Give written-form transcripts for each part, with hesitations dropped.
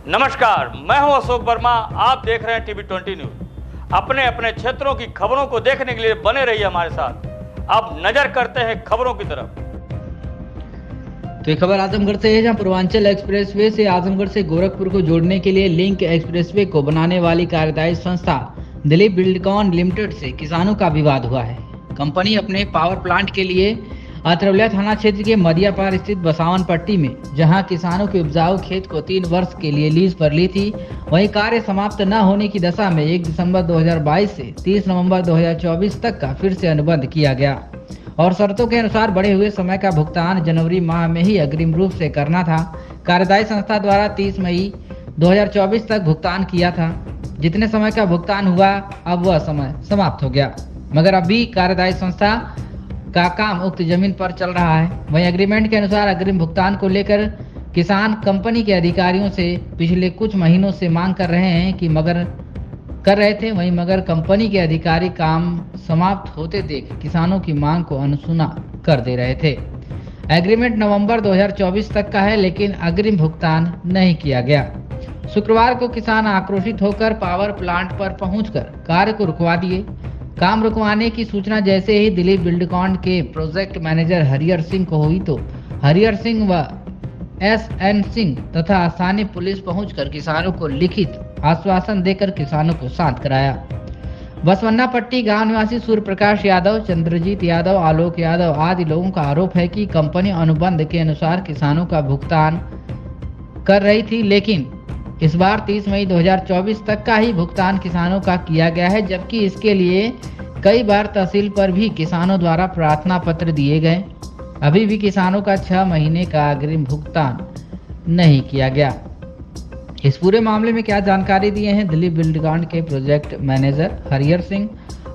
नमस्कार, मैं हूं अशोक वर्मा। आप देख रहे हैं टीवी 20 न्यूज। अपने अपने क्षेत्रों की खबरों को देखने के लिए बने रहिए हमारे साथ। अब नजर करते हैं खबरों की तरफ। तो ये खबर आजमगढ़ से है, जहां पूर्वांचल एक्सप्रेसवे से आजमगढ़ से गोरखपुर को जोड़ने के लिए लिंक एक्सप्रेसवे को बनाने वाली कार्यदायी संस्था दिलीप बिल्डकॉन लिमिटेड से किसानों का विवाद हुआ है। कंपनी अपने पावर प्लांट के लिए अतरौलिया थाना क्षेत्र के मदियापार स्थित बसावन पट्टी में, जहां किसानों के उपजाऊ खेत को 3 वर्ष के लिए लीज पर ली थी, वहीं कार्य समाप्त न होने की दशा में 1 दिसंबर 2022 से 30 नवंबर 2024 तक का फिर से अनुबंध किया गया और शर्तों के अनुसार बढ़े हुए समय का भुगतान जनवरी माह में ही अग्रिम रूप से करना था। कार्यदायी संस्था द्वारा 30 मई 2024 तक भुगतान किया था। जितने समय का भुगतान हुआ, अब वह समय समाप्त हो गया, मगर अभी कार्यदायी संस्था का काम उक्त जमीन पर चल रहा है। वहीं एग्रीमेंट के अनुसार अग्रिम भुगतान को लेकर किसान कंपनी के अधिकारियों से पिछले कुछ महीनों से मांग कर रहे थे, मगर कंपनी के अधिकारी काम समाप्त होते देख किसानों की मांग को अनसुना कर दे रहे थे। एग्रीमेंट नवंबर 2024 तक का है, लेकिन अग्रिम भुगतान नहीं किया गया। शुक्रवार को किसान आक्रोशित होकर पावर प्लांट पर पहुंचकर कार्य को रुकवा दिए। काम रुकवाने की सूचना जैसे ही दिलीप बिल्डकॉन के प्रोजेक्ट मैनेजर हरिहर सिंह को हुई, तो हरिहर सिंह व SN सिंह तथा स्थानीय पुलिस पहुंचकर किसानों को लिखित आश्वासन देकर किसानों को शांत कराया। बसवन्ना पट्टी गांव निवासी सूर्य प्रकाश यादव, चंद्रजीत यादव, आलोक यादव आदि लोगों का आरोप है कि कंपनी अनुबंध के अनुसार किसानों का भुगतान कर रही थी, लेकिन इस बार 30 मई 2024 तक का ही भुगतान किसानों का किया गया है, जबकि इसके लिए कई बार तहसील पर भी किसानों द्वारा प्रार्थना पत्र दिए गए। अभी भी किसानों का 6 महीने का अग्रिम भुगतान नहीं किया गया। इस पूरे मामले में क्या जानकारी दिए हैं दिलीप बिल्डकॉन के प्रोजेक्ट मैनेजर हरिहर सिंह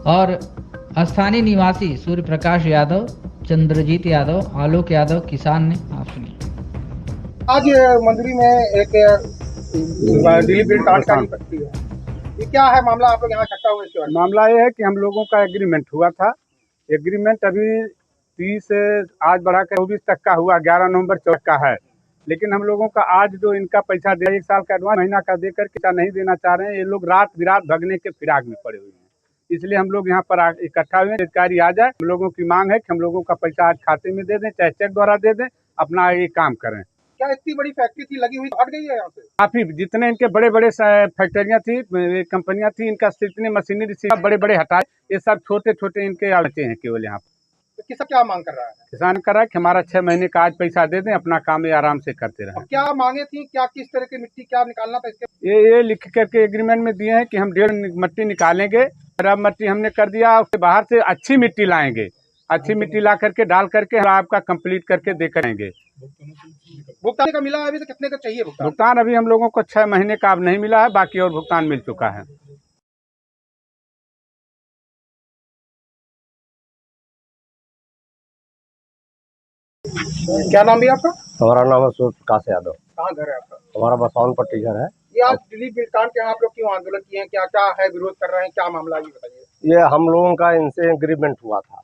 और स्थानीय निवासी सूर्य प्रकाश यादव, चंद्रजीत यादव, आलोक यादव किसान ने, आप सुनिए। आज मंदिरी में एक दिलीप बिल्डकॉन का पट्टी है, ये क्या है मामला? आप लोग यहाँ इकट्ठा हुए? इसके मामला ये है कि हम लोगों का एग्रीमेंट हुआ था। एग्रीमेंट अभी 30 आज बढ़ाकर 24 तक का हुआ, 11 नवंबर 24 का है। लेकिन हम लोगों का आज जो इनका पैसा दिया, 1 साल का एडवांस महीना का देकर पैसा नहीं देना चाह रहे हैं। ये लोग रात बिरात भगने के फिराक में पड़े हुए हैं, इसलिए हम लोग यहाँ पर इकट्ठा हुए। अधिकारी आ जाए, हम लोगों की मांग है कि हम लोगों का पैसा आज खाते में दे दें, चाहे चेक द्वारा दे दें, अपना ये काम करें। क्या इतनी बड़ी फैक्ट्री थी लगी हुई, हट गई है यहाँ से? काफी जितने इनके बड़े बड़े फैक्ट्रियाँ थी, कंपनियां थी, इनका जितने मशीनरी बड़े बड़े हटाए, ये सब छोटे छोटे इनके बचे हैं केवल यहाँ पर। तो किसान क्या मांग कर रहा है? किसान कर रहा है कि हमारा 6 महीने का आज पैसा दे दें, अपना काम ये आराम से करते रहे। क्या मांगे थी, क्या किस तरह की मिट्टी क्या निकालना था इसके? ये लिख करके एग्रीमेंट में दिए हैं कि हम 1.5 मिट्टी निकालेंगे। खराब मिट्टी हमने कर दिया, उसके बाहर से अच्छी मिट्टी लाएंगे, अच्छी मिट्टी ला करके डाल करके आपका कंप्लीट करके दे करेंगे। भुगतान का मिला अभी तो कितने का चाहिए भुगतान? भुगतान अभी हम लोगों को 6 महीने का अब नहीं मिला है, बाकी और भुगतान मिल चुका है। क्या नाम भी आपका? हमारा नाम है सूर्य प्रकाश यादव। कहाँ घर है आपका? हमारा बसावन पट्टी घर है। ये आप दिलीप बिल्डकॉन के यहाँ आप लोग क्यों आंदोलन किए हैं? क्या क्या है, विरोध कर रहे हैं, क्या मामला ये बताइए। ये हम लोगों का इनसे एग्रीमेंट हुआ था,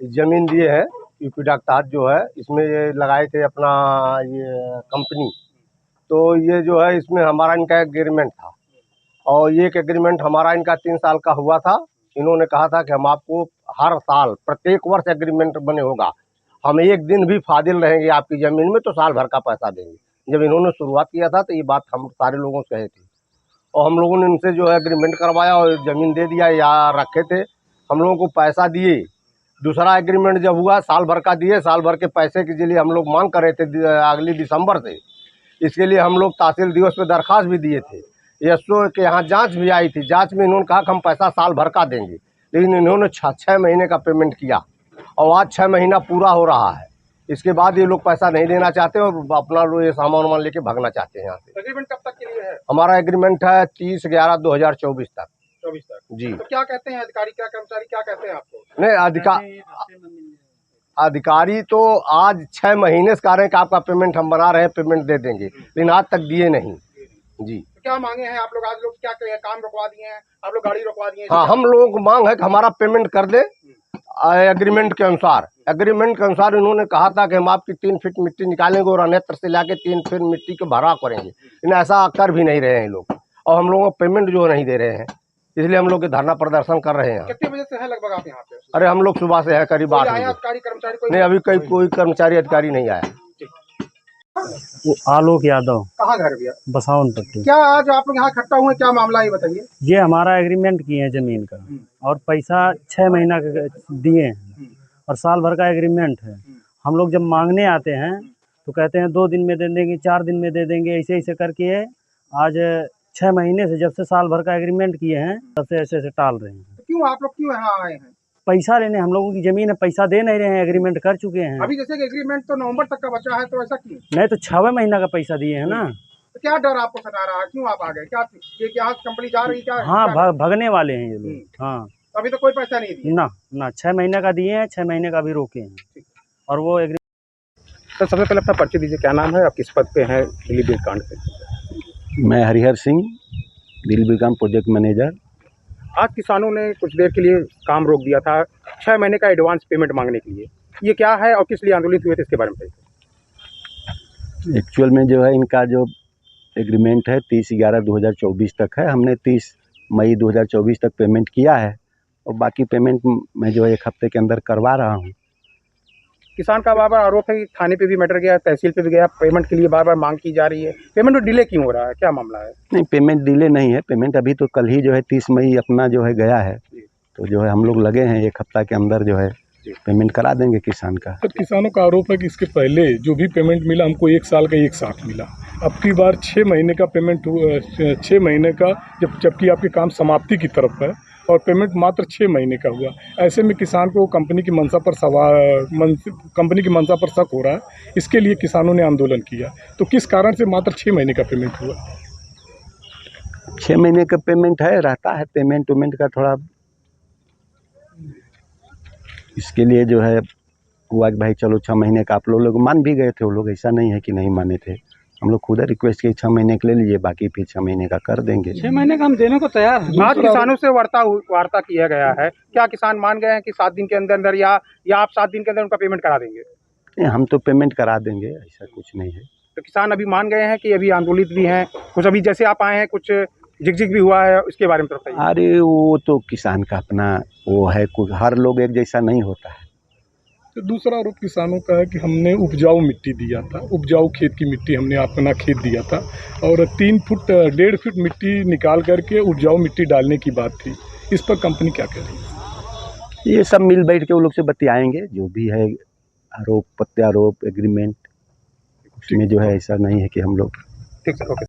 जमीन दिए है यूपी डाकटार जो है, इसमें ये लगाए थे अपना ये कंपनी। तो ये जो है इसमें हमारा इनका एग्रीमेंट था, और ये एक एग्रीमेंट हमारा इनका 3 साल का हुआ था। इन्होंने कहा था कि हम आपको हर साल प्रत्येक वर्ष एग्रीमेंट बने होगा, हम एक दिन भी फाजिल रहेंगे आपकी ज़मीन में तो साल भर का पैसा देंगे। जब इन्होंने शुरुआत किया था तो ये बात हम सारे लोगों से कहे थी, और हम लोगों ने इनसे जो है एग्रीमेंट करवाया और ज़मीन दे दिया, या रखे थे, हम लोगों को पैसा दिए। दूसरा एग्रीमेंट जब हुआ साल भर का दिए, साल भर के पैसे के लिए हम लोग मांग कर रहे थे अगली दिसंबर से। इसके लिए हम लोग तहसील दिवस पे दरख्वास्त भी दिए थे, एसओ के यहाँ जाँच भी आई थी। जाँच में इन्होंने कहा कि हम पैसा साल भर का देंगे, लेकिन इन्होंने 6 महीने का पेमेंट किया, और आज 6 महीना पूरा हो रहा है। इसके बाद ये लोग पैसा नहीं देना चाहते और अपना ये सामान वामान लेके भागना चाहते हैं यहाँ से। एग्रीमेंट कब तक के लिए है? हमारा एग्रीमेंट है 30/11/2024 तक। 24 तक जी। तो क्या कहते हैं अधिकारी, क्या कर्मचारी क्या कहते हैं आपको? नहीं, अधिकारी तो आज 6 महीने से कह रहे हैं कि आपका पेमेंट हम बना रहे हैं, पेमेंट दे देंगे, लेकिन आज तक दिए नहीं। जी। तो क्या मांगे हैं आप लोग? आज लोग क्या कहे, काम रुकवा दिए हैं आप लोग, गाड़ी रुकवा दिए हैं? हाँ, हम लोगों को मांग है कि हमारा पेमेंट कर दे, एग्रीमेंट के अनुसार इन्होंने कहा था कि हम आपकी 3 फीट मिट्टी निकालेंगे और अन्यत्र से लाके 3 फीट मिट्टी के भराव करेंगे, लेकिन ऐसा कर भी नहीं रहे हैं लोग, और हम लोगों को पेमेंट जो नहीं दे रहे हैं, इसलिए हम लोग धरना प्रदर्शन कर रहे हैं। कितने बजे से है लगभग आप यहाँ पे? अरे हम लोग सुबह से है करीब 8 बजे। अधिकारी कर्मचारी कोई नहीं, अभी कोई कर्मचारी अधिकारी नहीं आया। आलोक यादव, कहाँ घर भैया? बसावन पट्टी। क्या आज आप लोग यहाँ इकट्ठा हुए, क्या मामला है बताइए? ये हमारा एग्रीमेंट किए हैं जमीन का, और पैसा 6 महीना का दिए हैं, और साल भर का एग्रीमेंट है। हम लोग जब मांगने आते हैं तो कहते हैं 2 दिन में दे देंगे, 4 दिन में दे देंगे, ऐसे ऐसे करके आज 6 महीने से, जब से साल भर का एग्रीमेंट किए हैं तब से ऐसे ऐसे टाल रहे हैं। तो क्यों आप लोग क्यों यहाँ आए हैं? पैसा लेने, हम लोगों की जमीन है, पैसा दे नहीं रहे हैं, एग्रीमेंट कर चुके हैं। अभी जैसे कि एग्रीमेंट तो नवंबर तक का बचा है, तो ऐसा क्यों? नहीं तो 6 महीना का पैसा दिए हैं ना। तो क्या डर आपको सता रहा है, क्यों आप आ गए? क्या ये क्या कंपनी जा रही क्या? हाँ, क्या भगने वाले हैं ये लोग। हाँ, अभी तो कोई पैसा नहीं दिया ना 6 महीने का दिए हैं, 6 महीने का भी रोके हैं, और वो तो सबसे पहले अपना परिचय दीजिए, क्या नाम है, आप किस पद पे हैं दिल्ली बिल कांड पे? मैं Harihar Singh, Delhi bill project manager. आज किसानों ने कुछ देर के लिए काम रोक दिया था 6 महीने का एडवांस पेमेंट मांगने के लिए, ये क्या है और किस लिए आंदोलित हुए थे, इसके बारे में बताइए। एक्चुअल में जो है इनका जो एग्रीमेंट है 30/11/2024 तक है। हमने 30 मई 2024 तक पेमेंट किया है, और बाकी पेमेंट मैं जो है 1 हफ्ते के अंदर करवा रहा हूँ। किसान का बार बार आरोप है कि थाने पे भी मैटर गया, तहसील पे भी गया, पेमेंट के लिए बार बार मांग की जा रही है, पेमेंट में डिले क्यों हो रहा है, क्या मामला है? नहीं, पेमेंट डिले नहीं है, पेमेंट अभी तो कल ही जो है 30 मई अपना जो है गया है, तो जो है हम लोग लगे हैं 1 हफ्ता के अंदर जो है पेमेंट करा देंगे किसान का। सर, किसानों का आरोप है कि इसके पहले जो भी पेमेंट मिला हमको 1 साल का एक साथ मिला, अब की बार 6 महीने का पेमेंट 6 महीने का, जबकि आपके काम समाप्ति की तरफ है और पेमेंट मात्र 6 महीने का हुआ। ऐसे में किसान को कंपनी की मंशा पर शक हो रहा है, इसके लिए किसानों ने आंदोलन किया। तो किस कारण से मात्र 6 महीने का पेमेंट हुआ? 6 महीने का पेमेंट है, रहता है पेमेंट वेमेंट का थोड़ा, इसके लिए जो है हुआ कि भाई चलो 6 महीने का आप लोग मान भी गए थे, वो लोग, ऐसा नहीं है कि नहीं माने थे। हम लोग खुद रिक्वेस्ट किए 6 महीने के ले लीजिए, बाकी फिर 6 महीने का कर देंगे। 6 महीने का हम देने को तैयार हैं। आज किसानों से वार्ता किया गया है, क्या किसान मान गए हैं कि 7 दिन के अंदर या आप 7 दिन के अंदर उनका पेमेंट करा देंगे? नहीं, हम तो पेमेंट करा देंगे, ऐसा कुछ नहीं है। तो किसान अभी मान गए हैं कि अभी आंदोलित भी हैं, कुछ अभी जैसे आप आए हैं कुछ झिकझिक भी हुआ है, उसके बारे में तो बताइए। अरे वो तो किसान का अपना वो है, कुछ हर लोग एक जैसा नहीं होता है। तो दूसरा आरोप किसानों का है कि हमने उपजाऊ मिट्टी दिया था, उपजाऊ खेत की मिट्टी हमने अपना खेत दिया था, और 3 फुट 1.5 फुट मिट्टी निकाल करके उपजाऊ मिट्टी डालने की बात थी। इस पर कंपनी क्या कह रही है? ये सब मिल बैठ के वो लोग से बतियाएंगे, जो भी है आरोप प्रत्यारोप एग्रीमेंट, उसमें जो है ऐसा नहीं है कि हम लोग ठीक है, ओके।